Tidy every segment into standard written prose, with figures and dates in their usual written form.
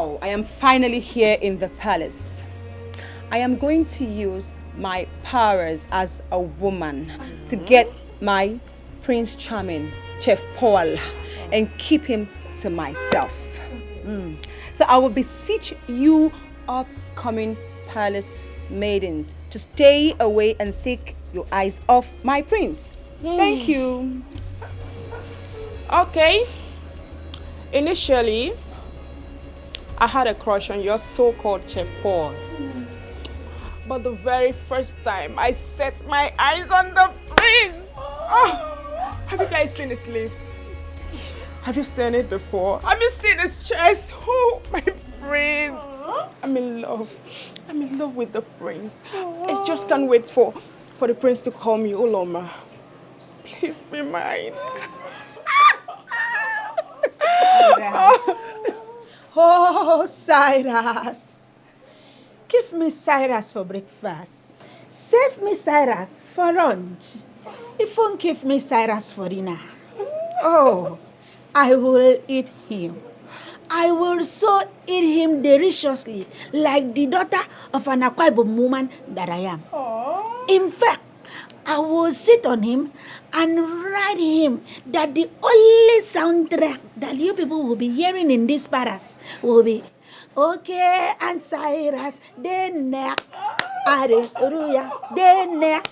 Now, I am finally here in the palace. I am going to use my powers as a woman to get my Prince Charming, Chef Paul, and keep him to myself. So I will beseech you upcoming palace maidens to stay away and take your eyes off my prince. Thank you. Okay. Initially, I had a crush on your so-called Chef Paul. But the very first time I set my eyes on the prince, have you guys seen his lips? Have you seen it before? Have you seen his chest? Oh, my prince. I'm in love. I'm in love with the prince. I just can't wait for the prince to call me Uloma. Please be mine. Oh, Cyrus. Give me Cyrus for breakfast. Save me Cyrus for lunch. If you won't give me Cyrus for dinner, oh, I will eat him. I will so eat him deliciously, like the daughter of an Akwa Ibom woman that I am. In fact, I will sit on him and write him that the only soundtrack that you people will be hearing in this palace will be okay and Cyrus, then neck, hallelujah, then neck,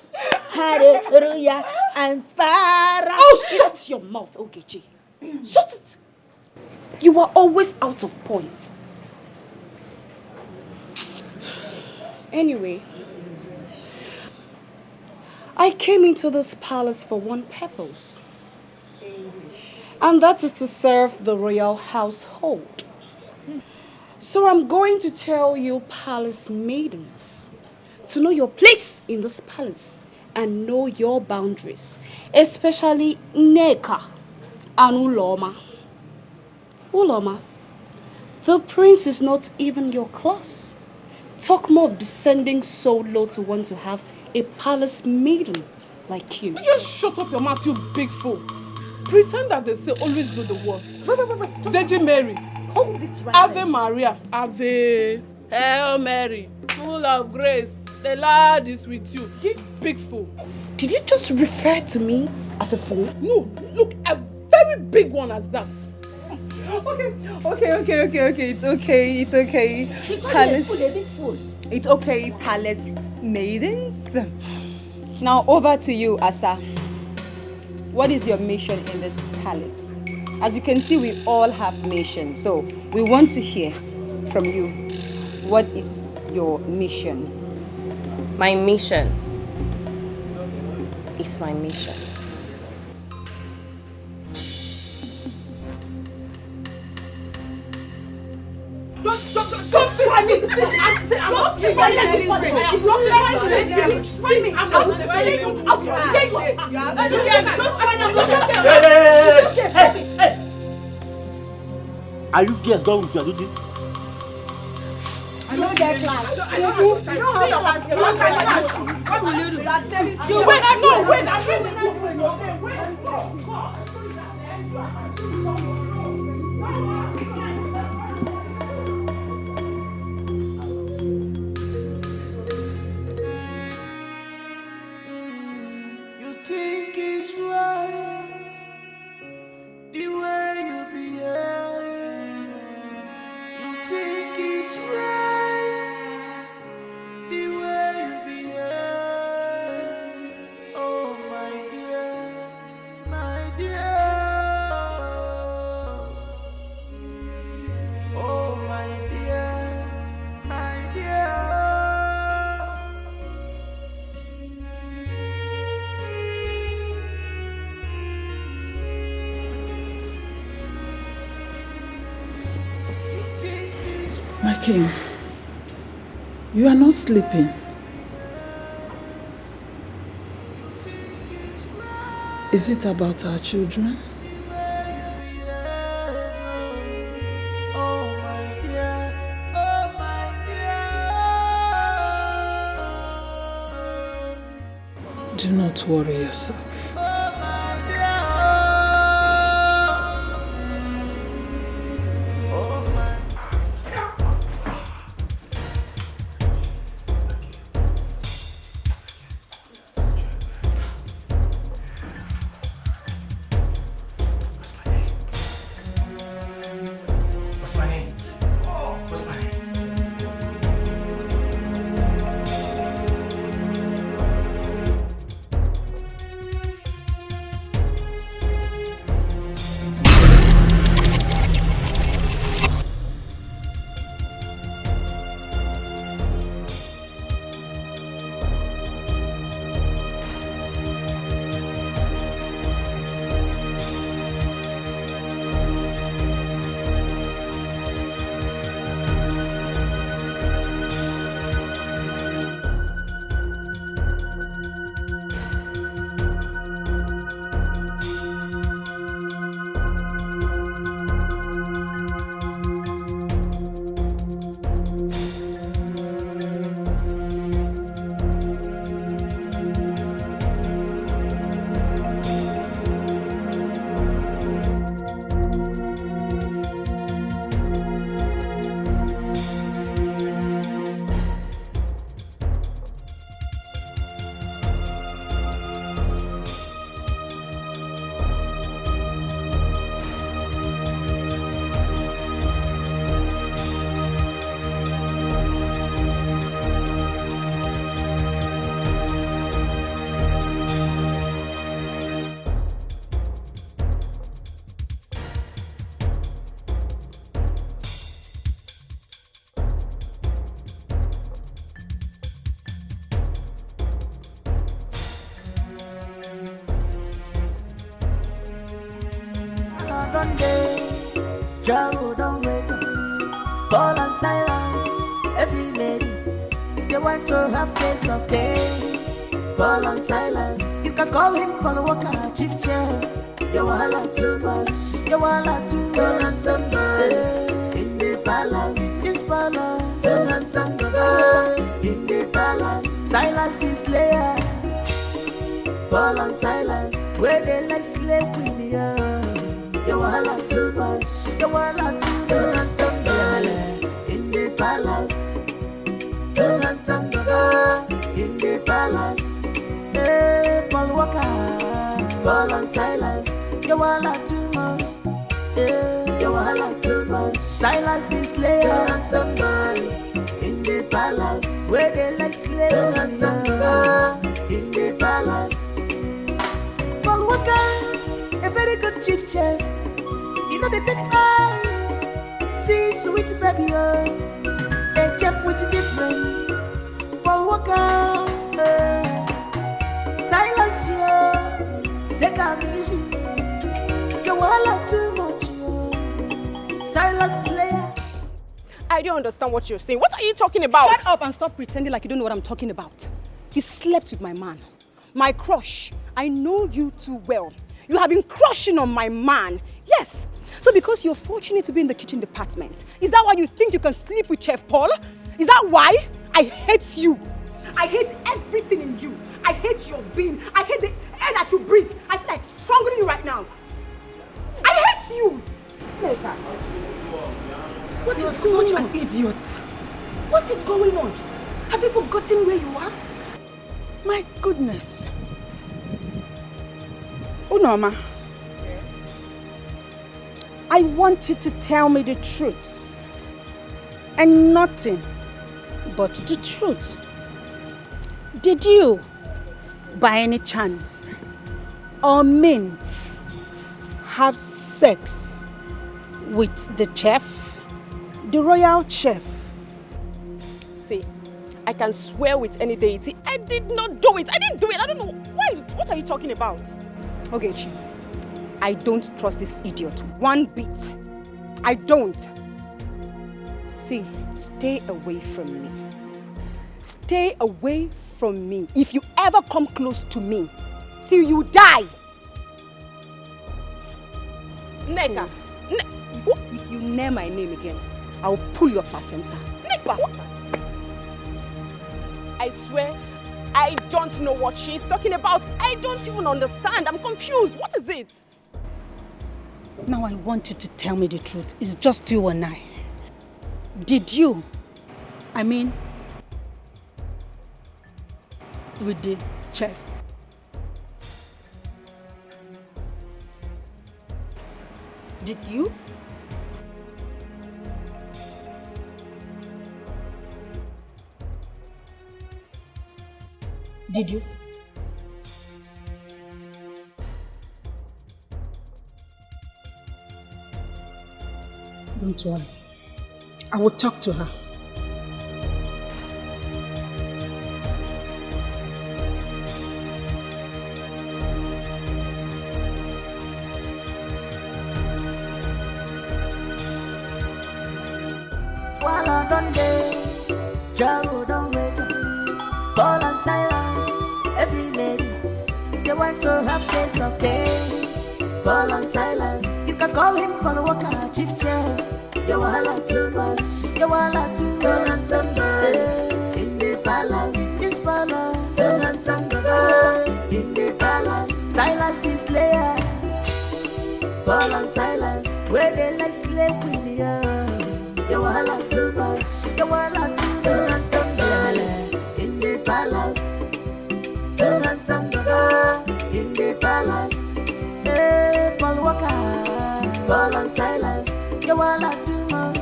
hallelujah, and Farah. Oh, shut your mouth, Ogechi. Shut it. You are always out of point. Anyway, I came into this palace for one purpose. And that is to serve the royal household. So I'm going to tell you palace maidens to know your place in this palace and know your boundaries, especially Neka and Uloma. Uloma, the prince is not even your class. Talk more of descending so low to want to have a palace maiden like you. Just shut up your mouth, you big fool. Pretend that they say always do the worst. Wait. Virgin Mary. Hold it right. Ave Maria. Ave. Hail Mary. Full of grace. The Lord is with you. You big fool. Did you just refer to me as a fool? No, look, a very big one as that. Okay. It's okay. Palace. It's okay, palace maidens. Now over to you, Asa. What is your mission in this palace? As you can see, we all have missions. So we want to hear from you. What is your mission? My mission is my mission. Don't try me. I'm not the violent. I'm not the Hey! Are you guys done with your duties? I don't get class. You don't have a class. What will you do? Wait. You think it's right the way you behave. You think it's right the way you behave. Oh my dear, my dear. Oh my dear, my dear. My king, you are not sleeping. Is it about our children? Oh my dear, oh my dear. Do not worry yourself. I don't day, trouble don't wait. Paul and Silas, every lady, they want to have taste of day. Paul and Silas, you can call him Paul Walker, chief chef. You wahala too much, you wahala too much. Turn on somebody in the palace, this palace. Turn on somebody in the palace. Silas the slayer, Paul and Silas, where they like slave queen, yeah. You wahala too much, you wahala too much. Turn on somebody in the palace. Turn on somebody in the palace. Hey, Paul Walker, Paul and Silas, you wahala too much. Yeah, you wahala too much. Silas the slayer. Turn on somebody in the palace, where they like slave. Turn on somebody in the palace. Paul Walker, a very good chief chef. You know they take eyes, see sweet baby, oh. A chef with different. Paul Walker, Silence, yeah. Take a easy. You wahala too much, yeah. Silence slayer. I don't understand what you're saying. What are you talking about? Shut up and stop pretending like you don't know what I'm talking about. You slept with my man, my crush. I know you too well. You have been crushing on my man. Yes. So because you're fortunate to be in the kitchen department, is that why you think you can sleep with Chef Paul? Is that why? I hate you. I hate everything in you. I hate your being. I hate the air that you breathe. I feel like strangling you right now. I hate you. What is going on? An idiot. What is going on? Have you forgotten where you are? My goodness. Unoma, I want you to tell me the truth. And nothing but the truth. Did you, by any chance or means, have sex with the chef, the royal chef? See, I can swear with any deity, I did not do it. I didn't do it. I don't know. Why? What are you talking about? Okay, Chi. I don't trust this idiot one bit. I don't. See, stay away from me. Stay away from me. If you ever come close to me, till you die. Neka. If you name my name again, I'll pull your placenta. Bastard. I swear, I don't know what she's talking about. I don't even understand. I'm confused. What is it? Now I want you to tell me the truth. It's just you and I. Did you, with the chef? Did you? Did you? Don't worry. I will talk to her. While I don't day, trouble don't wait. Paul and Silas, every lady, they want to have taste of day. Paul and Silas, you can call him Paul Walker, chief chef. You wahala too much, you wahala too much. Turn on somebody in the palace, this palace. Turn on somebody in the palace. Silas the slayer, Paul and Silas, where they like slave queen, yeah. You wahala too much, you wahala too much. Turn on somebody in the palace. Turn on somebody in the palace. Hey, Paul Walker, Paul and Silas, you wahala too much.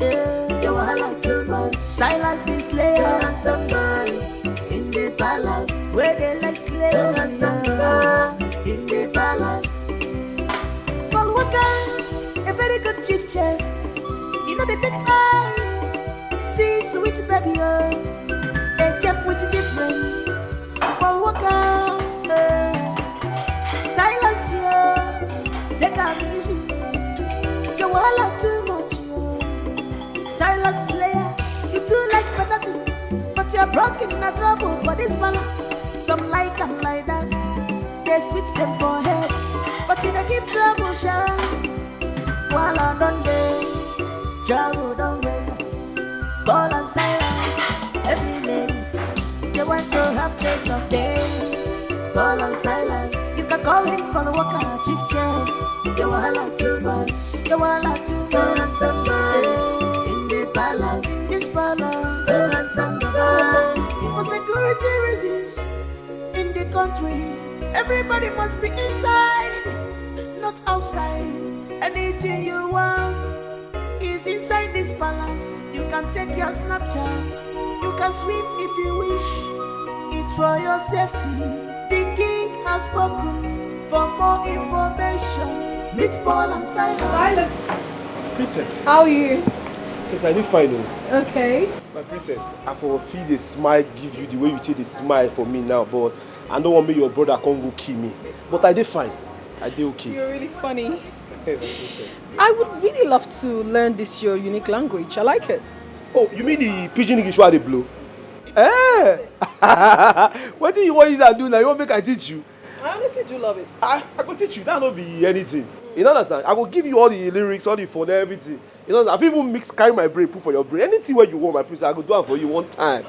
Yeah, you wahala too much. Silas the slayer. Turn on somebody in the palace, where they like slave. Turn on somebody in the palace. Paul Walker, a very good chief chef. You know they take eyes, see sweet baby, oh. A chef with different. Paul Walker, silence, yeah. Take a easy. wahala too much, yo. Silent slayer, you too like better thing, but you're broken in a trouble for this balance. Some like and like that, they switch them for head, but you don't give trouble, sha. Wahala don't dey, trouble don't wake up. Ball and silence, every lady, they want to have taste of day. Ball and silence, you can call him Paul Walker, chief chef. You wahala too much, you wahala too much. To ransom boys in the palace, this palace. To ransom boys, for security reasons in the country, everybody must be inside, not outside. Anything you want is inside this palace. You can take your Snapchat, you can swim if you wish. It's for your safety. The king has spoken. For more information, meet Paul and Silas. Princess. How are you? Princess, I did fine though. Okay. My princess, I for feel the smile give you the way you take the smile for me now, but I don't want me your brother come go kill me. But I did fine. I did okay. You're really funny. Princess. I would really love to learn this your unique language. I like it. Oh, you mean the pidgin English where they blow? Eh! What do you want you to do now? You want make I teach you? I honestly do love it. I go teach you. That not be anything. You don't understand? I will give you all the lyrics, all the phone, everything. You know, I've even carry my brain, put for your brain. Anything where you want, my princess, I will do it for you one time.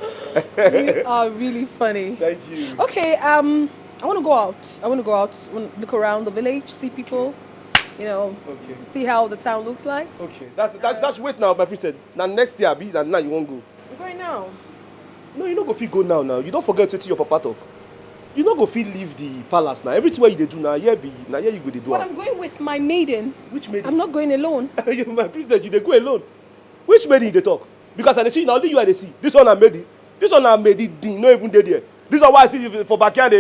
You are really funny. Thank you. Okay, I want to go out. I want to look around the village, see people, you know, Okay. see how the town looks like. Okay. That's wait now, my princess. Now next year, now you won't go. I'm going now. No, you don't go feel go now. You don't forget to tell your papa talk. You don't go feel leave the palace now. Everything where you do now, here you go they do. But I'm going with my maiden. Which maiden? I'm not going alone. My princess, you dey go alone. Which maiden they talk? Because I dey see now only you I dey see. This one I made it. This one I made it. Not even dead there. This one why I see for backyard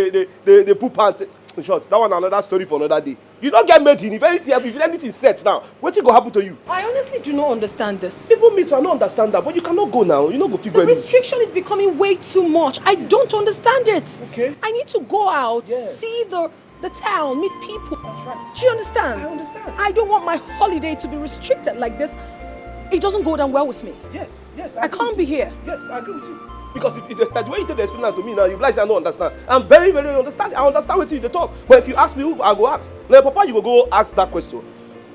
they put pants. In short, that one another story for another day. You don't get made in. If anything sets now, what will go happen to you? I honestly do not understand this. Even me too, I don't understand that. But you cannot go now. You not go figure The restriction is becoming way too much. I don't understand it. Okay. I need to go out, Yeah. see the town, meet people. That's right. Do you understand? I understand. I don't want my holiday to be restricted like this. It doesn't go down well with me. Yes. I can't be here. Yes, I agree with you. Because if the way you take the explain that to me now, you realize I don't understand. I'm very, very understanding. I understand what you talk. But if you ask me who, I go ask. Now, Papa, you will go ask that question.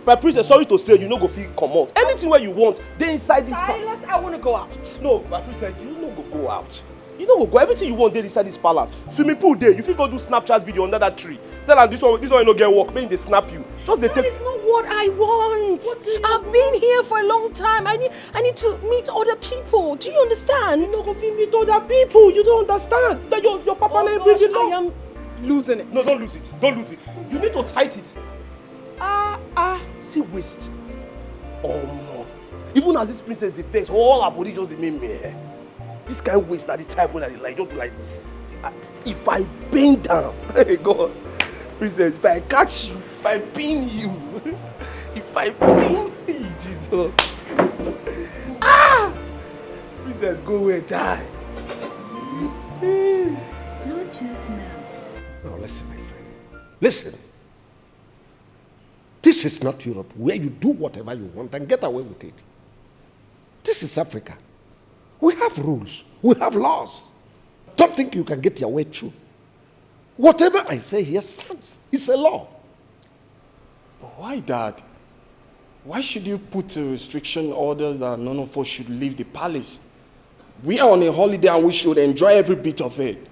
My princess, sorry to say, you no go feel come out. Anything where you want, they inside this palace. Silas, I want to go out. No, my princess, you no go out. You no go. Everything you want, they inside this palace. Swimming pool there. You fit go do Snapchat video under that tree. Tell them this one you no get work. Maybe they snap you. Just they That take. is not what I want. I've been here for a long time. I need to meet other people. Do you understand? You no go fit meet other people. You don't understand. That your papa Oh name bring gosh, you I down. am losing it. No, don't lose it. Don't lose it. You need to tight it. See waste. Oh no. Even as this princess the face, all her body just remain me. This kind of waste at the type when I like, don't do like this. If I bend down, hey God, princess, if I catch you, if I pin you, if I pin you, Jesus. Princess, go away, die. Now listen, my friend. Listen. This is not Europe where you do whatever you want and get away with it. This is Africa. We have rules. We have laws. Don't think you can get your way through. Whatever I say here stands. It's a law. But why, Dad? Why should you put a restriction order that none of us should leave the palace? We are on a holiday and we should enjoy every bit of it.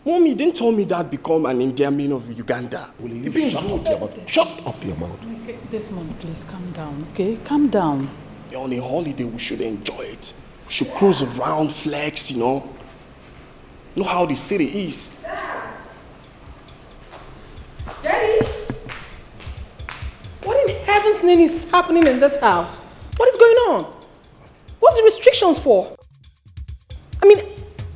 Mommy didn't tell me that become an endearment of Uganda. Will you shut up your mouth? Shut up your mouth. Okay, Desmond, please calm down, okay? Calm down. We're on a holiday, we should enjoy it. We should cruise around, flex, you know. Know how the city is. Daddy! What in heaven's name is happening in this house? What is going on? What's the restrictions for? I mean,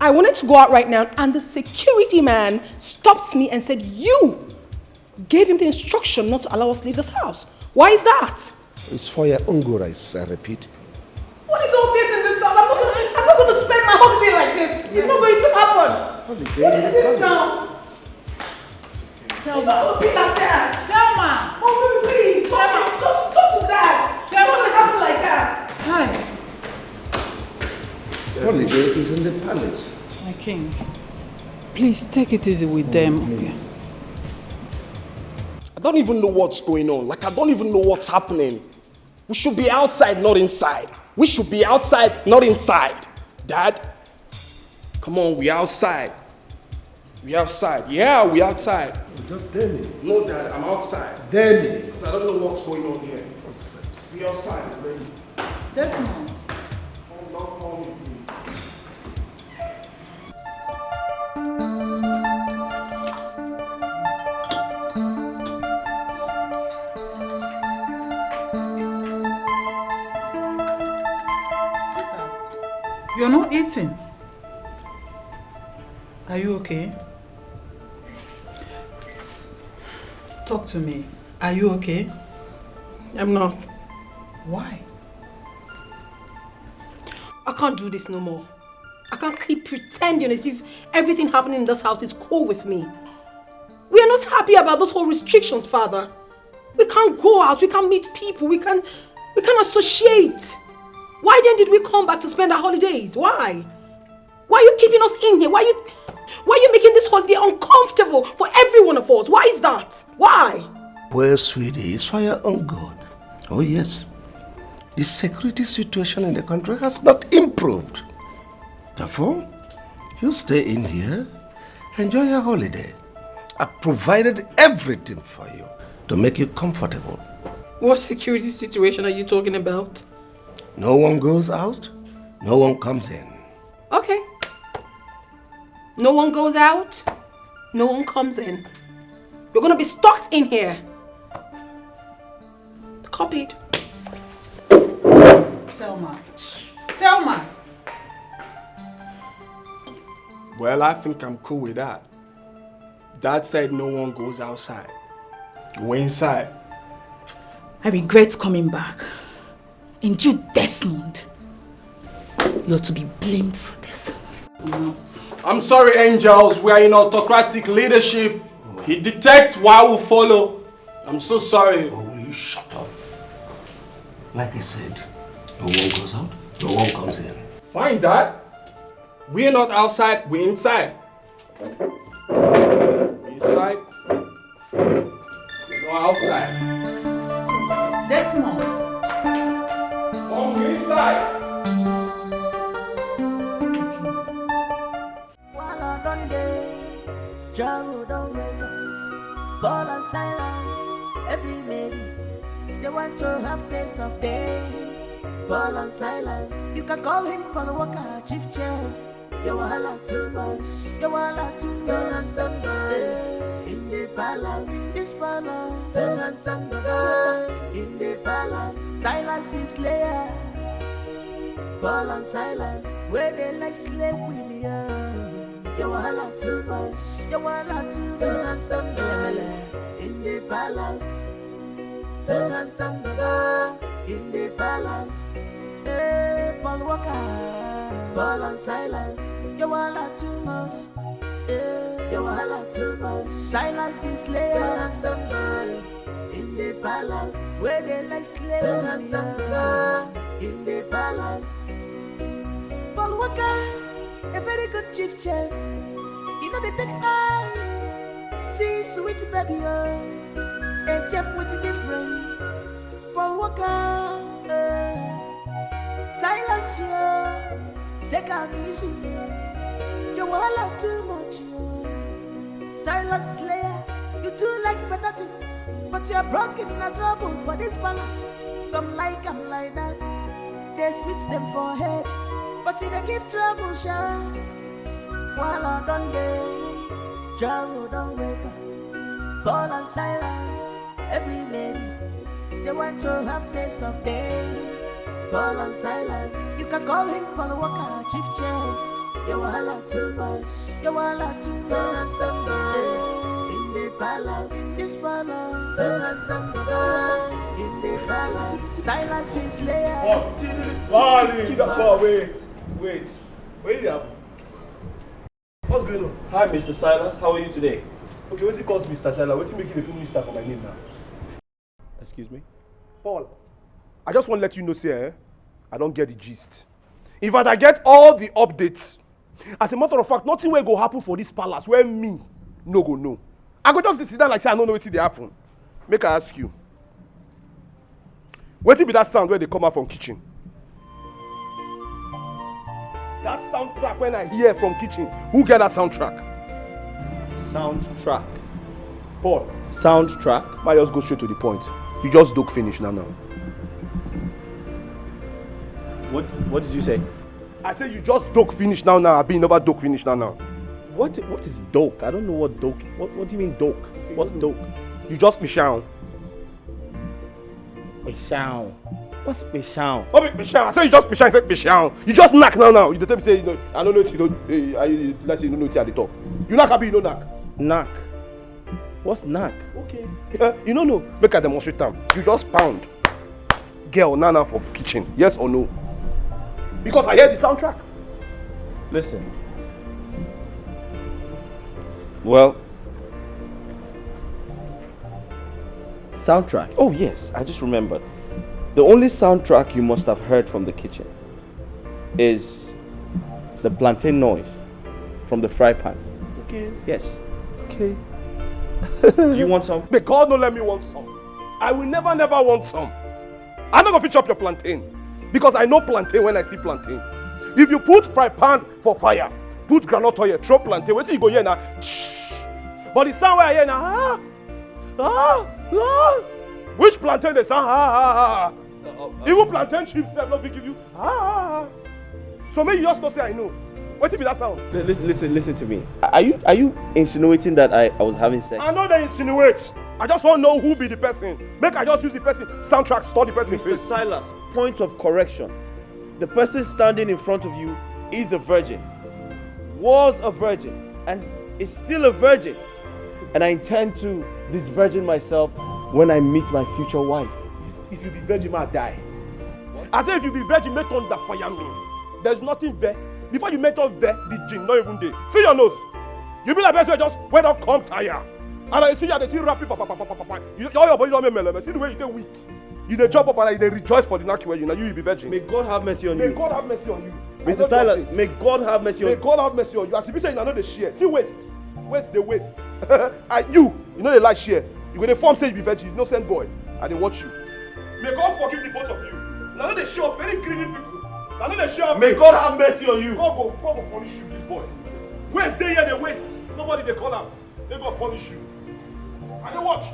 I wanted to go out right now and the security man stopped me and said, you gave him the instruction not to allow us to leave this house. Why is that? It's for your own good, I repeat. What is all this in this house? I'm not going to spend my holiday like this. It's not going to happen. What is this now? Selma. Don't be like that. Selma. Oh, please. Don't do that. Selma. Maid is in the palace. My king, please take it easy with them, okay? I don't even know what's going on. Like, I don't even know what's happening. We should be outside, not inside. We should be outside, not inside. Dad, come on, we outside. We outside. Yeah, we outside. Just tell me. No, Dad, I'm outside. Tell me. Because I don't know what's going on here. We outside already. Desmond. Don't call me, please. You're not eating. Are you okay? Talk to me. Are you okay? I'm not. Why? I can't do this no more. I can't keep pretending as if everything happening in this house is cool with me. We are not happy about those whole restrictions, Father. We can't go out, we can't meet people, we can't associate. Why then did we come back to spend our holidays? Why? Why are you keeping us in here? Why are you making this holiday uncomfortable for every one of us? Why is that? Why? Well, sweetie, it's for your own good. Oh, yes. The security situation in the country has not improved. Therefore, you stay in here, enjoy your holiday. I've provided everything for you to make you comfortable. What security situation are you talking about? No one goes out, no one comes in. Okay. No one goes out, no one comes in. You're gonna be stuck in here. Copied. Thelma. Thelma! Well, I think I'm cool with that. Dad said no one goes outside. We're inside. I regret coming back. And you, Desmond, you're to be blamed for this. No. I'm sorry, angels. We are in autocratic leadership. He detects why we follow. I'm so sorry. Oh, will you shut up? Like I said, no one goes out, no one comes in. Fine, Dad. We're not outside, we're inside. Inside. We're not outside. Desmond! Oh, we're inside. While I done day, trouble don't wake up. Paul and Silas, every lady, they want to have taste of day. Paul and Silas, you can call him Paul Walker, chief chef. You wahala too much, you wahala too much. To handsome boy in the palace, in this palace. To handsome boy in the palace. Silas the slayer, Paul and Silas, where they like slave with you. You wahala too much, you wahala too much. To handsome boy in the palace. To handsome boy in the palace. Hey, Paul Walker. Paul and Silas, you wahala too much. You wahala too much. Silas the slayer, two handsome boys in the palace, where they like slaves. Two handsome boys in the palace. Paul Walker, a very good chief chef. You know they take eyes, see sweet baby, a chef with different. Paul Walker, Silas, yo. Take am easy, you wahala too much, yo. Silent slayer, you too like better thing, but you're broken in trouble for this palace. Some like am like that, they sweet them for head, but you they give trouble, sha. While I done day, trouble don't wake up. Paul and Silas, every lady, they want to have taste of day. Paul and Silas, you can call him Paul Walker, chief chef. You wahala too much, you wahala too much. To handsome boy in the palace, in this palace. To handsome boy in the palace. Silas the slayer. Wait. Where did you happen? What's going on? Hi, Mr. Silas. How are you today? Okay, what calls Mr. Silas? What make you put Mr. for my name now? Excuse me? Paul, I just want to let you know, sir, I don't get the gist. If I get all the updates, as a matter of fact, nothing will go happen for this palace where me no go know. I go just sit down like say I don't know wetin dey happen. Make I ask you. Wetin be that sound where they come out from kitchen? That soundtrack when I hear from kitchen, who get that soundtrack? Soundtrack. Paul. Soundtrack. Might just go straight to the point. You just doke finish now. What did you say? I say you just doke finish now. I be never doke finish now. What is doke? I don't know what doke. What do you mean doke? What's doke? You just be shown. Bishao. What's Bishao? What be Bishao? I say you just Bishao. I said Bishao. You just knock now. You tell me say I don't know if you don't. Let's say you don't know it's at the top. You knock, abi you don't knock. Knock. What's knock? Okay. You don't know. Make I demonstrate them. You just pound. Girl, Nana for kitchen. Yes or no? Because I hear the soundtrack. Listen. Well. Soundtrack. Oh yes, I just remembered. The only soundtrack you must have heard from the kitchen is the plantain noise from the fry pan. Okay. Yes. Okay. Do you want some? May God not let me want some. I will never want some. I'm not going to chop your plantain. Because I know plantain when I see plantain. If you put fry pan for fire, put groundnut oil, throw plantain, wait till you go here now. But the sound where I hear now, which plantain they sound, even plantain chips they not give you, So maybe you just don't say I know. What be that sound? Listen to me. Are you insinuating that I was having sex? I know they insinuate. I just want to know who be the person. Make I just use the person soundtrack, store the person Mr. face. Silas, point of correction. The person standing in front of you is a virgin, was a virgin, and is still a virgin. And I intend to disvirgin myself when I meet my future wife. If you be virgin, I die. I say if you be virgin, make thunder fire me. There's nothing there. Before you met up there, the gym, not even there. See your nose. You be like person just when up come tire. And I see you, they see rapping, all your body don't make melody. See the way you get weak. You dey jump up and they rejoice for the knock where you now you be virgin. May God have mercy on you. May God have mercy on you. Mr. Silas, may God have mercy on you. May God have mercy on you. As if you say you know the share. See waste. Waste the waste. And you know they like share. You go the form say you be virgin, you innocent boy. And they watch you. May God forgive the both of you. Now they show up very greedy people. Now they show up. May God have mercy on you. God go punish you, this boy. Waste they here, they waste. Nobody they call out. They go punish you. And they watch.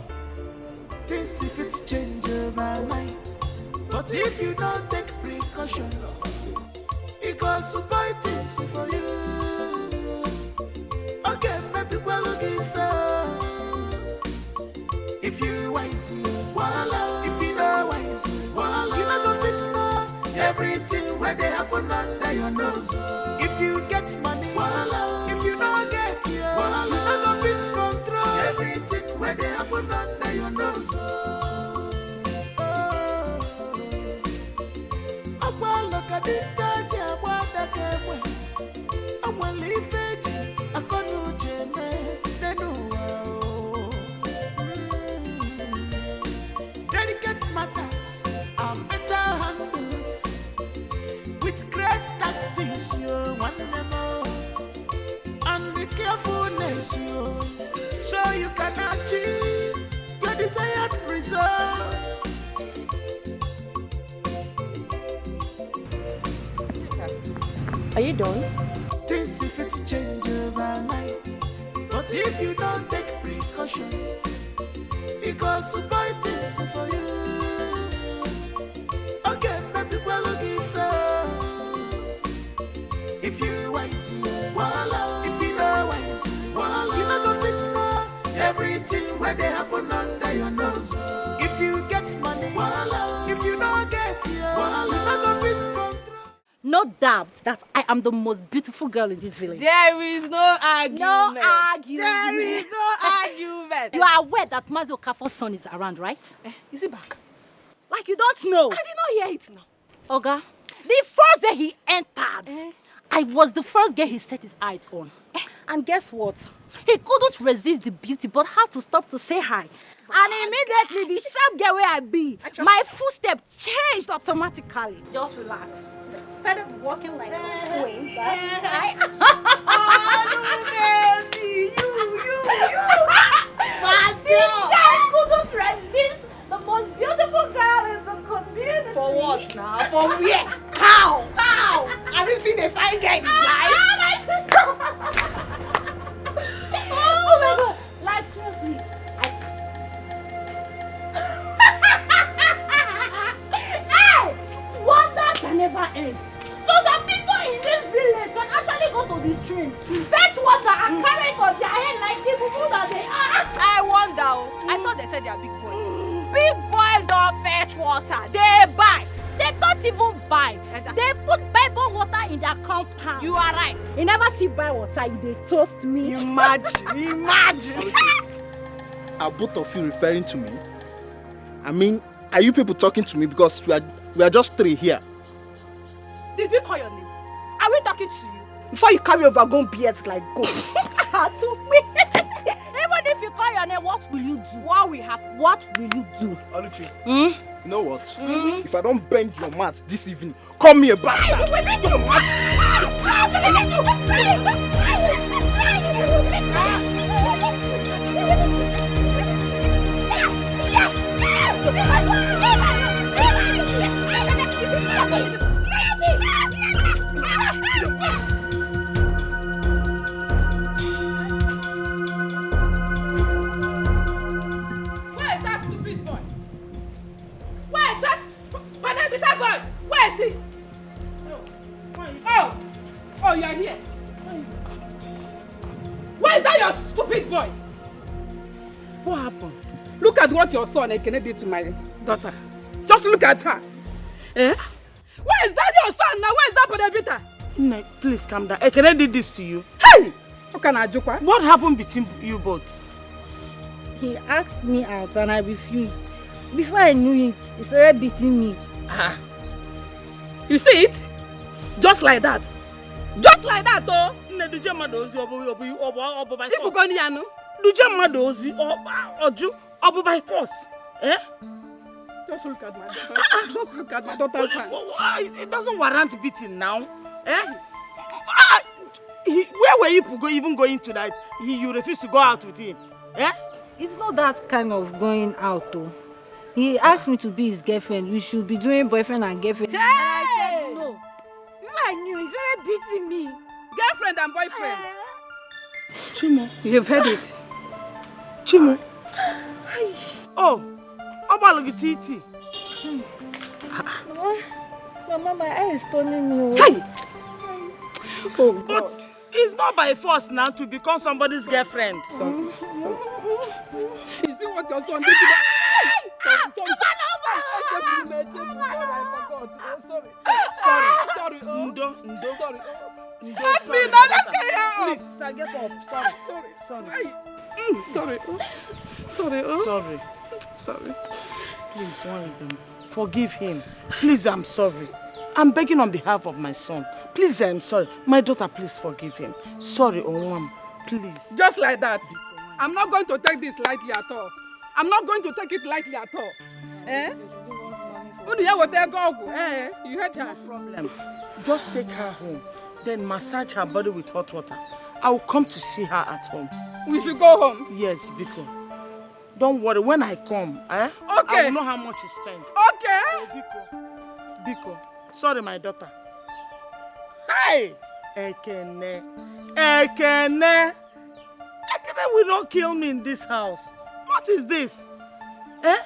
Things if it change overnight, but if you don't take precaution, it goes to buy things for you. Okay, my people looking for. If you wise, voila. If you know wise, voila. You not gonna fix no everything where they happen under your nose. If you get money, voila. If you don't get it, voila. You not gonna fix control everything where they happen under your nose. Look at the danger, what I can. I will leave it. I can't delicate matters are better handled with great tactics. You want them all and the carefulness so you can achieve your desired result. Are you done? Things if it change overnight, but if you don't take precaution, it goes to buy things for you. Okay, my people looking for. If you wise, voila. If you know wise, voila. You not gonna fix no everything where they happen under your nose. If you get money, voila. If you don't get it, voila. You not gonna fix control. No doubt that I am the most beautiful girl in this village. There is no argument. No argument. There is no argument. You are aware that Mazi Okafor's son is around, right? Is he back? Like you don't know. I did not hear it now. Oga, the first day he entered, I was the first girl he set his eyes on. And guess what? He couldn't resist the beauty but had to stop to say hi. And immediately, the sharp girl where I be, my footstep changed automatically. Just relax. Started walking like a queen. I couldn't resist the most beautiful girl in the community. For what now? For where? How? Have you seen a fine guy in his life? My sister! Oh my god! Like seriously, Hey! Wonder can never end. So some people in this village can actually go to the stream, fetch water and carry it on their head like people that they are. I wonder. I thought they said they are big boys. Big boys don't fetch water. They buy. They don't even buy. They put Bible water in their compound. You are right. You never see buy water, they toast me. Imagine. Are both of you referring to me? I mean, are you people talking to me because we are just three here? Did we call your name? Are we talking to you? Before you carry over gon' beards like ghosts. To me. Even if you call your name, what will you do? What will happen? What will you do? Oluchi, you know what? If I don't bend your mat this evening, call me a bastard. Oh, you're here. Where is that your stupid boy? What happened? Look at what your son Ekene did to my daughter. Just look at her. Eh? Where is that your son now? Where is that Podebita? No, please calm down. Ekene did this to you. Hey! What happened between you both? He asked me out and I refused. Before I knew it, he started beating me. You see it? Just like that. Just like that, oh. If you go near no. Obu by force. Eh? Just look at my daughter. Just look at my daughter's hand. It doesn't warrant beating now. Eh? Where were you even going tonight? You refused to go out with him. Eh? It's not that kind of going out though. He asked me to be his girlfriend. We should be doing boyfriend and girlfriend. Hey! And I said no. If I knew, he started beating me. Girlfriend and boyfriend. Chimo. You've heard it. Chimo. Oh, Obalogititi. Mama, my eye is turning me. Hey! Oh, but it's not by force now to become somebody's girlfriend. You see what your son did to me? Sorry. Ndo. Help me now, let's carry her off. Please, get up. Sorry. Sorry. Please, one of them. Forgive him. Please, I'm sorry. I'm begging on behalf of my son. Please, I'm sorry. My daughter, please forgive him. Sorry, Onwam. Please. Just like that. I'm not going to take this lightly at all. I'm not going to take it lightly at all. Eh? You heard her. Problem. Just take her home. Then massage her body with hot water. I will come to see her at home. We should go home? Yes, Biko. Don't worry, when I come, Okay. I will know how much you spend. Okay. Biko. Sorry, my daughter. Hey! Ekene will not kill me in this house. What is this? Eh?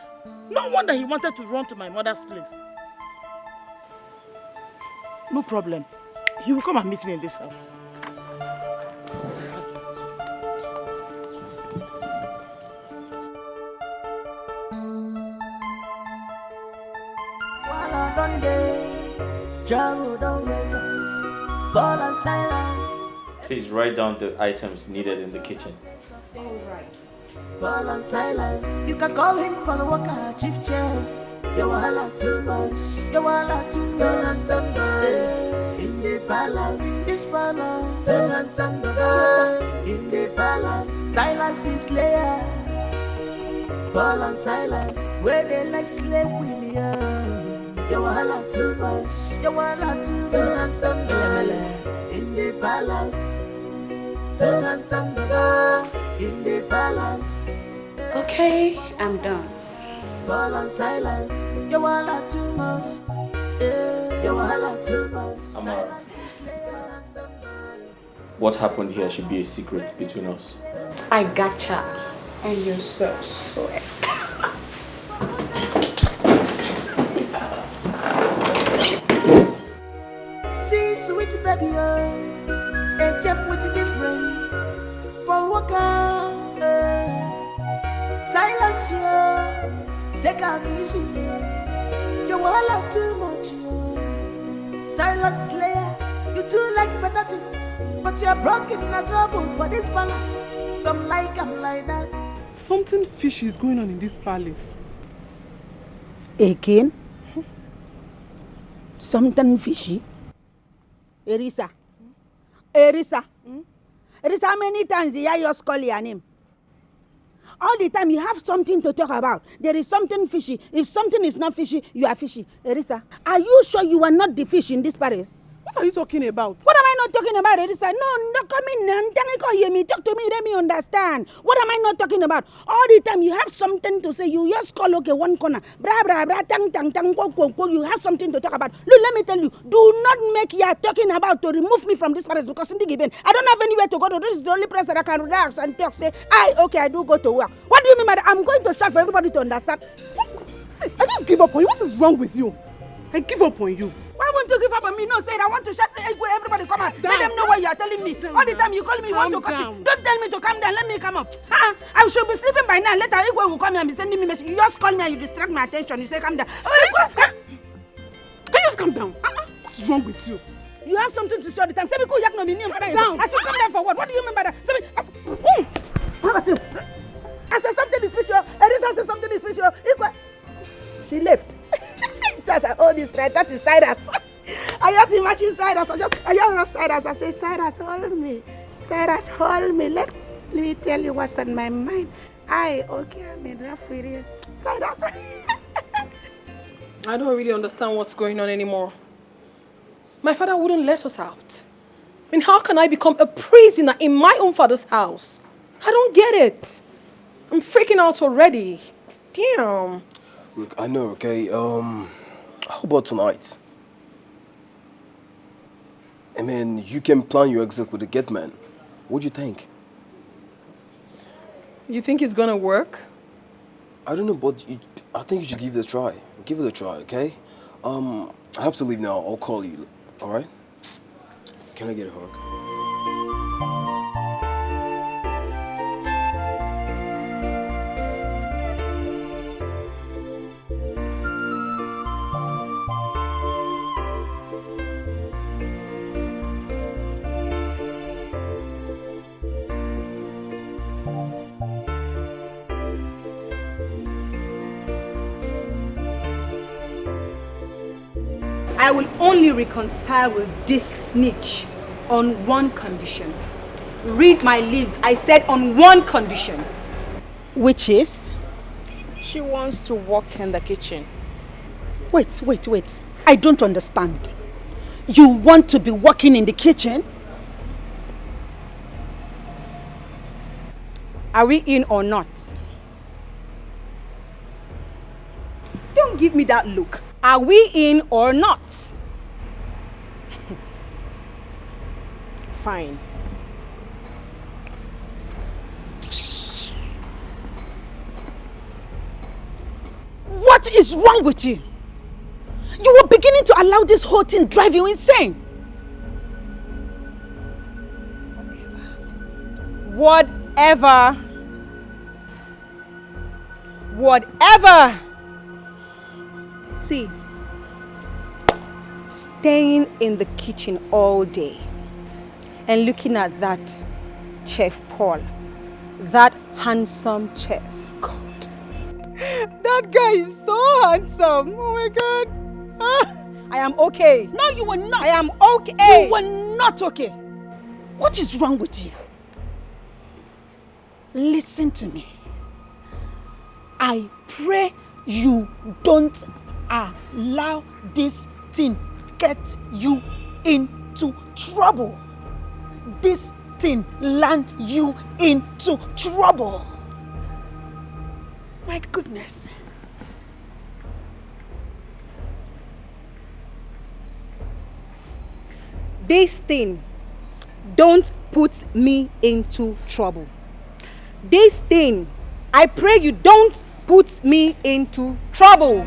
No wonder he wanted to run to my mother's place. No problem. He will come and meet me in this house. Please write down the items needed in the kitchen. All right. Paul and Silas. You can call him Paul Walker, chief chef. You wahala too much. You wahala too much. To ransom in the palace. This palace. To ransom in the palace. Silas the slayer. Paul and Silas, where they like slave with you. You wahala too much, you wahala too handsome boy in the palace. Too handsome boy in the palace. Okay, I'm done. Paul and Silas, you wahala too much. You wahala too much. Amara, what happened here should be a secret between us. I gotcha. And you're so sweet. See, sweet baby, a chef with different. Paul Walker, Silas, take a easy. You wahala too much, Silas Slayer, you too like better thing, but you're broken in trouble for this palace. Some like I'm like that. Something fishy is going on in this palace. Again? Something fishy? Erisa. Erisa. Erisa, how many times did I just call your name? All the time you have something to talk about. There is something fishy. If something is not fishy, you are fishy. Erisa, are you sure you are not the fish in this palace? What are you talking about? What am I not talking about, Erisa? No, come in and hear me. Talk to me, let me understand. What am I not talking about? All the time you have something to say. You just call one corner. Bra, bra, bra, tang, go. You have something to talk about. Look, let me tell you. Do not make you talking about to remove me from this palace because in the given, I don't have anywhere to go to. This is the only place that I can relax and talk. Say, I do go to work. What do you mean by that? I'm going to shout for everybody to understand. See, I just give up on you. What is wrong with you? I give up on you. Why won't you give up on me? No, say I want to shut everybody come out. Let them know what you are telling me. All the time you call me, you want to cuss. Don't tell me to calm down. Let me come up. I should be sleeping by now. Later, Igwe will come here and be sending me message. You just call me and you distract my attention. You say calm down. Can you just calm down? What's wrong with you? You have something to say all the time. Say me go yak no me name. I should come down for what? What do you mean by that? Say me. What about you? I said something is special. Erisa said something is special. Igwe. She left. Says all this right, that is Cyrus. I just imagine Cyrus. I just Cyrus. I say, Cyrus, hold me. Cyrus, hold me. Let me tell you what's on my mind. Okay, I'm enough with you. Cyrus. I don't really understand what's going on anymore. My father wouldn't let us out. I mean, how can I become a prisoner in my own father's house? I don't get it. I'm freaking out already. Damn. Look, I know, okay? How about tonight? I mean, you can plan your exit with the gate man. What do you think? You think it's gonna work? I don't know, but I think you should give it a try. Give it a try, okay? I have to leave now. I'll call you, all right? Can I get a hug? I will only reconcile with this snitch on one condition. Read my lips. I said on one condition. Which is? She wants to work in the kitchen. Wait. I don't understand. You want to be working in the kitchen? Are we in or not? Don't give me that look. Are we in or not? Fine. What is wrong with you? You were beginning to allow this whole thing drive you insane. Whatever. See, staying in the kitchen all day and looking at that Chef Paul, that handsome chef. God, that guy is so handsome. Oh my God. I am okay. No, you were not. I am okay. You were not okay. What is wrong with you? Listen to me. I pray you don't allow this thing get you into trouble. This thing land you into trouble. My goodness. This thing don't put me into trouble. This thing, I pray you don't put me into trouble.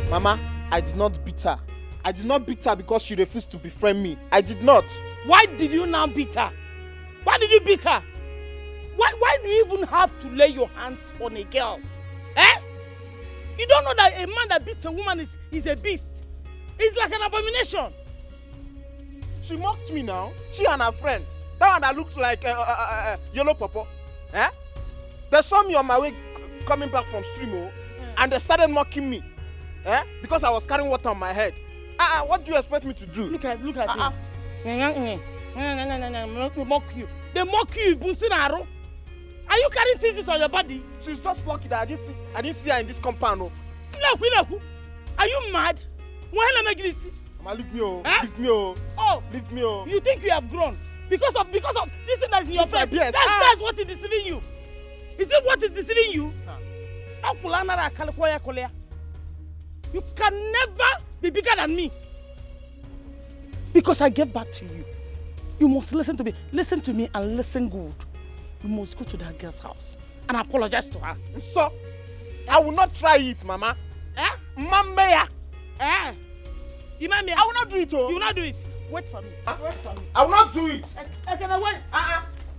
Mama, I did not beat her. I did not beat her because she refused to befriend me. I did not. Why did you now beat her? Why did you beat her? Why do you even have to lay your hands on a girl? Eh? You don't know that a man that beats a woman is a beast. It's like an abomination. She mocked me now. She and her friend. That one that looked like yellow pawpaw. Eh? They saw me on my way coming back from stream, and they started mocking me. Eh? Because I was carrying water on my head. What do you expect me to do? Look at him. They mock you. They mock you, Businaro. Are you carrying physics on your body? She's just lucky that I didn't see her in this compound. No. Are you mad? Mama, leave me, oh. Leave me, oh. Oh, leave me, oh. You think you have grown because of this thing that's in your face? Yes. That's what is deceiving you. Is it what is deceiving you? You can never be bigger than me. Because I gave back to you. You must listen to me. Listen to me and listen good. You must go to that girl's house and apologize to her. So, I will not try it, Mama. Mama. Imami, I will not do it, oh. You will not do it. Wait for me. Wait for me. I will not do it. Can I wait?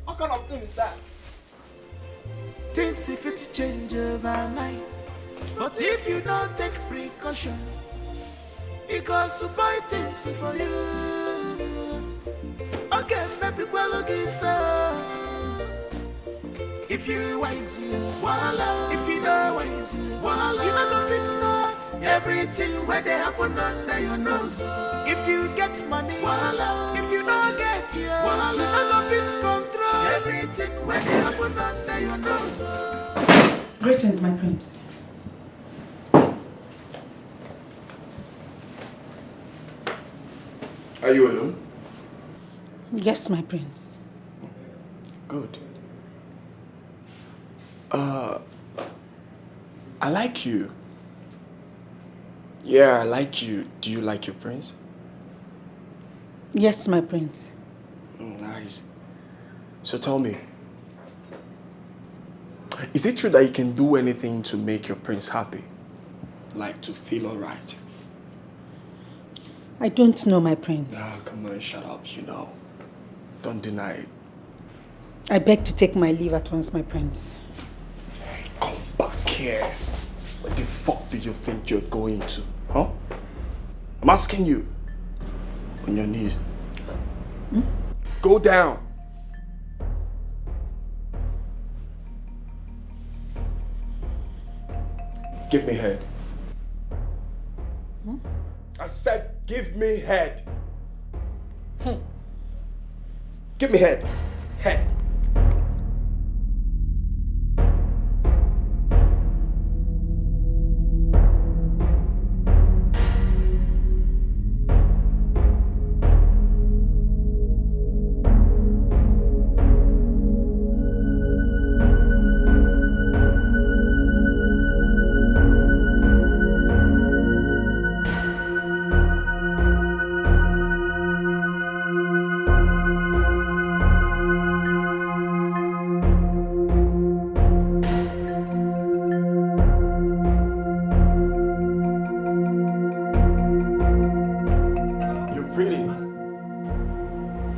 What kind of thing is that? Things if it change overnight, but if you don't take precaution, it goes to buy things for you. Okay, maybe well give if you wise you, voila. If you know wise you, voila. You know the fit no. Everything where they happen under your nose. If you get money, voila. If you don't get it, voila. You know the fit control. Everything where they happen under your nose. Greetings, my prince. Are you alone? Yes, my prince. Good. I like you. Yeah, I like you. Do you like your prince? Yes, my prince. Nice. So tell me, is it true that you can do anything to make your prince happy? Like to feel alright? I don't know, my prince. Ah, come on, shut up, you know. Don't deny it. I beg to take my leave at once, my prince. Hey, come back here. Where the fuck do you think you're going to? Huh? I'm asking you. On your knees. Go down. Give me head. I said, give me head. Head? Give me head. Head.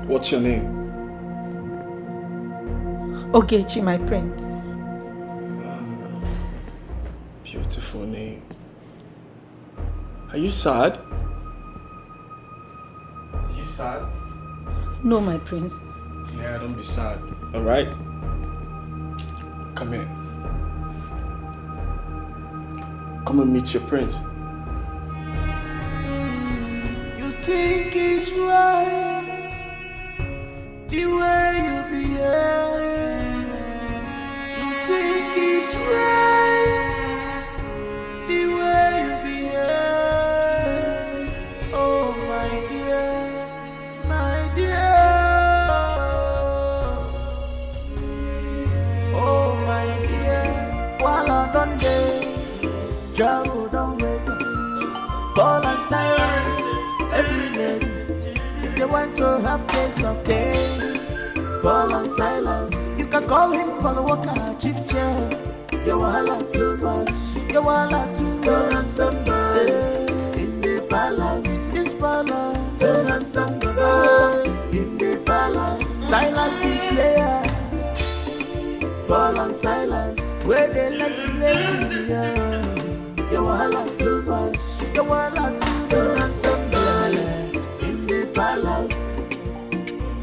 What's your name? Ogechi, my prince. Beautiful name. Are you sad? Are you sad? No, my prince. Yeah, don't be sad. All right? Come here. Come and meet your prince. You think it's right the way you behave. You think it's right the way you behave. Oh my dear, my dear. Oh my dear. While I done day, trouble don't wake up. Paul and Silas, every lady, they want to have taste of day. Paul and Silas, you can call him Paul Walker, chief chef. You wahala too much, you wahala too much. To handsome boy in the palace, this palace. To handsome boy in the palace. Silas the slayer, Paul and Silas, where they like slavery. You wahala too much, you wahala too much. To handsome boy in the palace.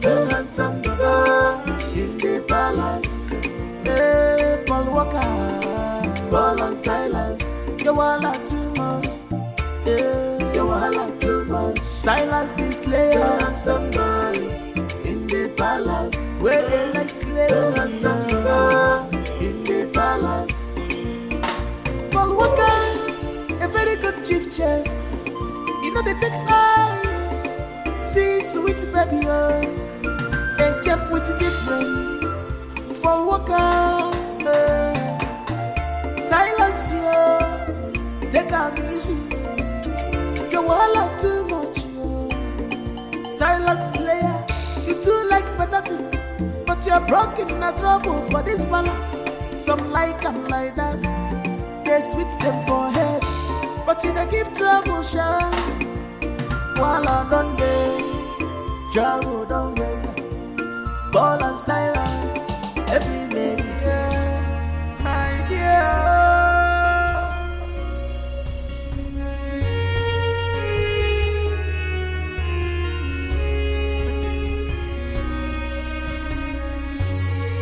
To handsome boy in the palace. Hey, Paul Walker, Paul and Silas, you wahala too much. Yeah, you wahala too much. Silas the slayer. To handsome boys in the palace, where they like slaves. To handsome boy in the palace. Paul Walker, a very good chief chef. You know they take eyes. See sweet baby, oh. A chef with different. Paul Walker, silence, yo. Take a easy. You all too much, yo. Silence slayer. You too like better thing, but you're broken in a trouble for this balance. Some like them like that. They switch them for head, but you they give trouble, sure. While I don't day, trouble don't wake up. Ball and silence, every lady, yeah, my dear.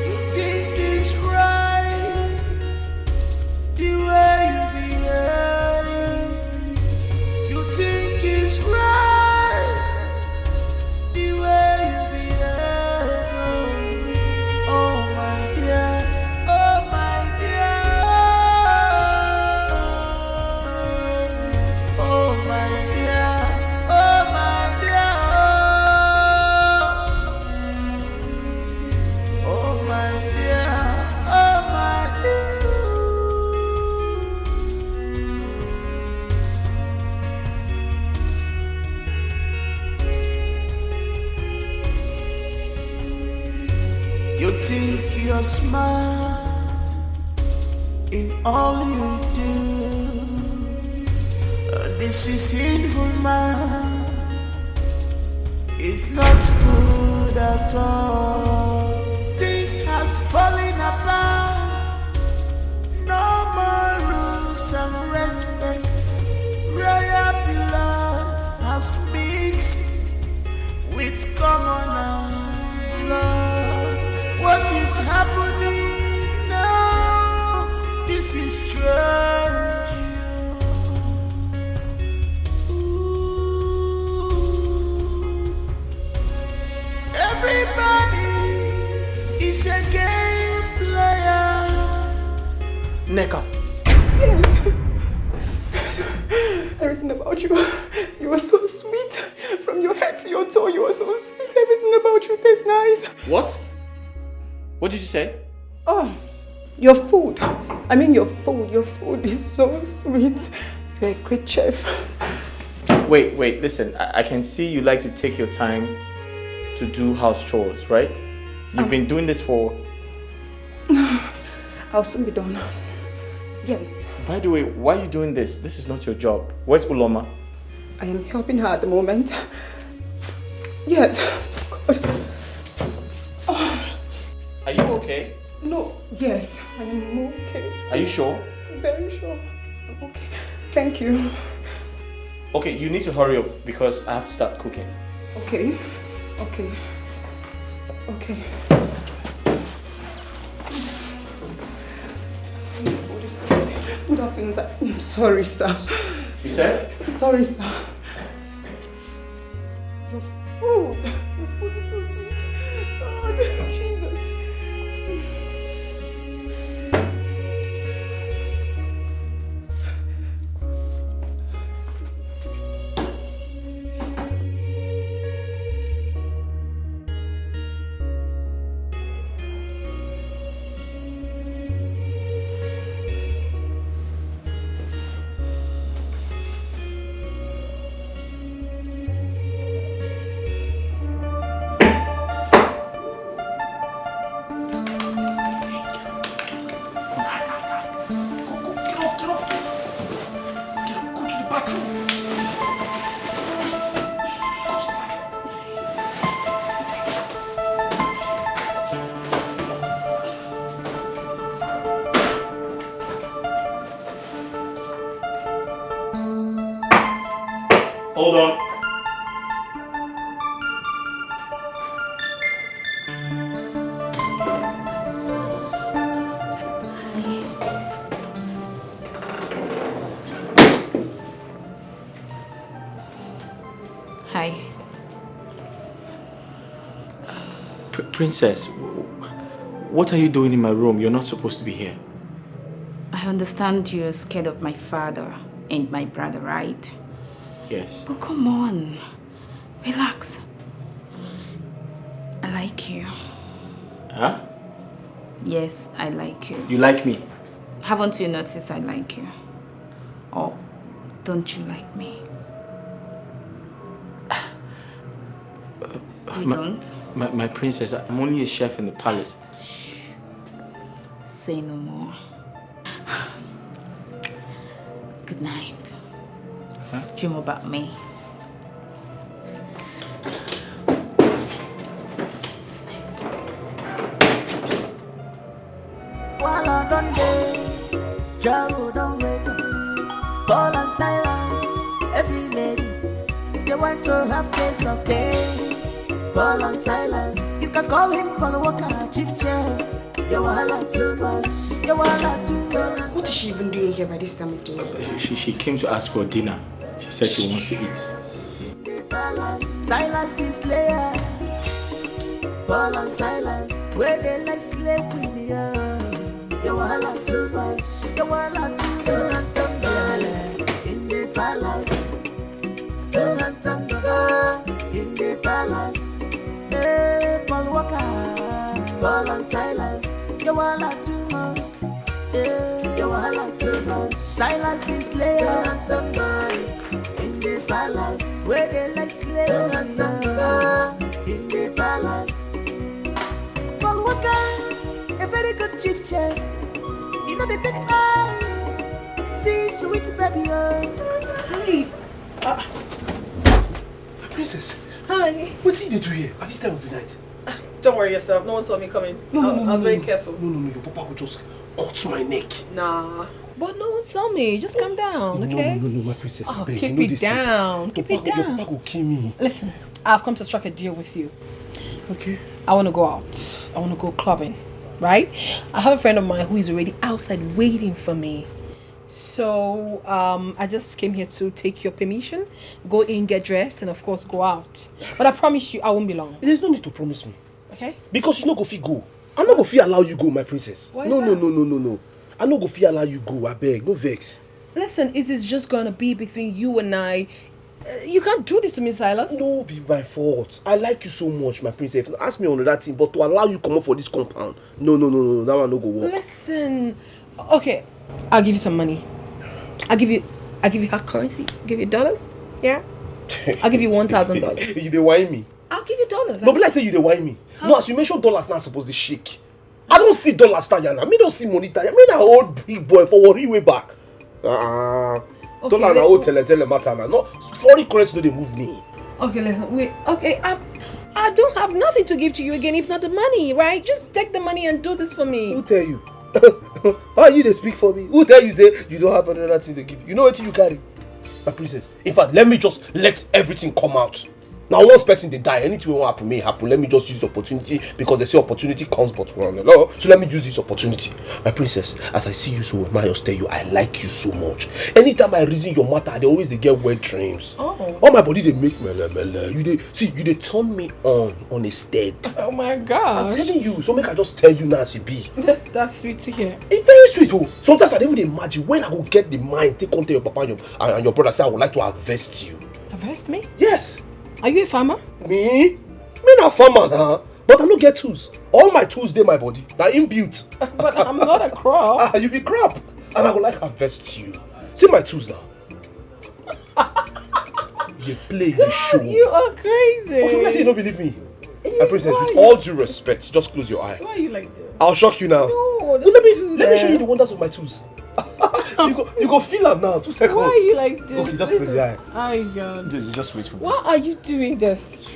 You think it's right, the way you behave. You think it's right, the way you behave. Oh my dear, oh my dear, oh my dear, oh my dear, oh my dear, oh my dear. You think you're smart in all you do. This is sinful, man. It's not good at all. This has fallen apart. No more rules and respect. Royal blood has mixed with commoners' blood. What is happening now? This is strange. Everybody is a game player. Neka. Everything about you. You are so sweet. From your head to your toe, you are so sweet. Everything about you tastes nice. What? What did you say? Oh, your food. I mean your food. Your food is so sweet. You're a great chef. Wait, listen. I can see you like to take your time to do house chores, right? You've been doing this for... I'll soon be done. Yes. By the way, why are you doing this? This is not your job. Where's Uloma? I am helping her at the moment. Yet, God. Oh. Are you okay? No, yes, I am okay. Are you sure? Very sure. I'm okay. Thank you. Okay, you need to hurry up because I have to start cooking. Okay. Okay. Okay. Good afternoon, sir. Sorry, sir. You said? Sorry, sir. Your food. Your food is so sweet. God, Jesus. Hold on. Hi. Princess, what are you doing in my room? You're not supposed to be here. I understand you're scared of my father. and my brother, right? Yes. But come on, relax. I like you. Huh? Yes, I like you. You like me? Haven't you noticed I like you? Or don't you like me? You don't? My princess, I'm only a chef in the palace. Say no more. Good night. Huh? Dream about me. While I done day, trouble don't wake up. Paul and Silas, every lady, they want to have taste of day. Paul and Silas, you can call him Paul Walker, chief chef. You want too much, you want too much. What is she even doing here by this time of the night? She came to ask for dinner. She said she wants to eat. Silas the slayer, Paul and Silas, where they like slave queen, yeah. You want too much, you want too handsome girl in the palace, too handsome girl in the palace. Hey, Paul Walker, Paul and Silas, you want too much, yeah. You want too much. Silas the slayer, too handsome boys in the palace, where they like slave, too handsome girl in the palace. Paul Walker, a very good chief chef. You know they take eyes, see sweet baby. Hi. Princess. Hi. What did you do here at this time of the night? Don't worry yourself. No one saw me coming. I was very careful. No. Your papa would just cut my neck. Nah. But no one saw me. Just calm down, okay? No, my princess. Oh, beg, keep you know it this down. Your Keep it papa down. will kill me. Listen, I've come to strike a deal with you. Okay. I want to go out. I want to go clubbing, right? I have a friend of mine who is already outside waiting for me. So I just came here to take your permission, go in, get dressed, and of course go out. But I promise you, I won't be long. There's no need to promise me. Okay? Because you no go fit go. I'm not go fit allow you go, my princess. Why is No. that? I'm not go fit allow you go. I beg, no vex. Listen, it is just gonna be between you and I. You can't do this to me, Silas. No, be my fault. I like you so much, my princess. Ask me on that thing, but to allow you come up for this compound. No. That one no go work. Listen, okay, I'll give you some money. I'll give you hard currency. I'll give you dollars. Yeah. I'll give you $1,000. You dey whine me. I'll give you dollars. No, be like say you dey whine me. No, as you mention dollars now, supposed to shake. I don't see dollars tire now. Me don't see money tire. Me na old big boy for worry way back. Dollar na old tele matter now. No, foreign currency no dey move me. Okay, listen, wait. Okay, I don't have nothing to give to you again if not the money, right? Just take the money and do this for me. Who tell you? How you dey speak for me? Who tell you say you don't have another thing to give? You know what you carry? My princess. In fact, let me just let everything come out. Now, once person they die, anything will happen may happen. Let me just use opportunity because they say opportunity comes but one. So let me use this opportunity. My princess, as I see you so much, I just tell you, I like you so much. Anytime I reason your matter, they always they get wet dreams. Oh. All my body they make mele. You they turn me on a stead. Oh my God. I'm telling you, so make I just tell you now as it be. That's sweet to hear. It's very sweet, oh. Sometimes I don't even imagine when I go get the mind, take on to your papa and your brother, say I would like to harvest you. Harvest me? Yes. Are you a farmer? Me? Me not farmer now. But I don't get tools. All my tools, they my body. They're inbuilt. But I'm not a crop. You be crop. And I would like to harvest you. See my tools now. You play the show. You are crazy. Okay, let's say you don't believe me. My princess, with all due respect, just close your eye. Why are you like this? I'll shock you now. No, let me show you the wonders of my tools. you go feel them now. 2 seconds. Why are you like this? Okay, just close your eye. Oh God. Just wait for me. Why are you doing this?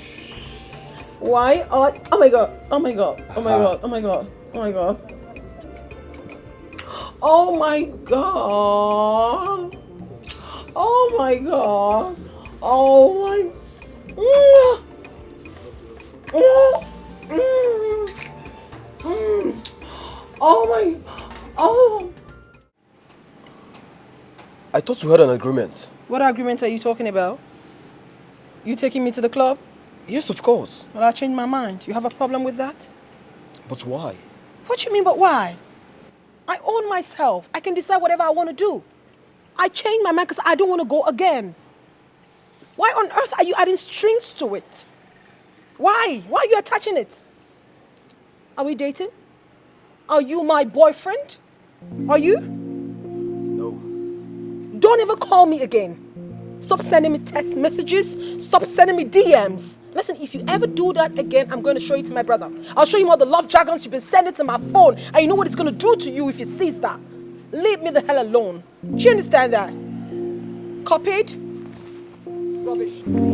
Why? Oh my God. Oh my God. Oh my God. Oh my God. Oh my God. Oh my God. Oh my God. Oh my. Oh my. Oh. I thought we had an agreement. What agreement are you talking about? You taking me to the club? Yes, of course. Well, I changed my mind. You have a problem with that? But why? What you mean, but why? I own myself. I can decide whatever I want to do. I changed my mind because I don't want to go again. Why on earth are you adding strings to it? Why? Why are you attaching it? Are we dating? Are you my boyfriend? Are you? No. Don't ever call me again. Stop sending me text messages. Stop sending me DMs. Listen, if you ever do that again, I'm going to show you to my brother. I'll show him all the love jargons you've been sending to my phone. And you know what it's going to do to you if he sees that. Leave me the hell alone. Do you understand that? Copied? Rubbish.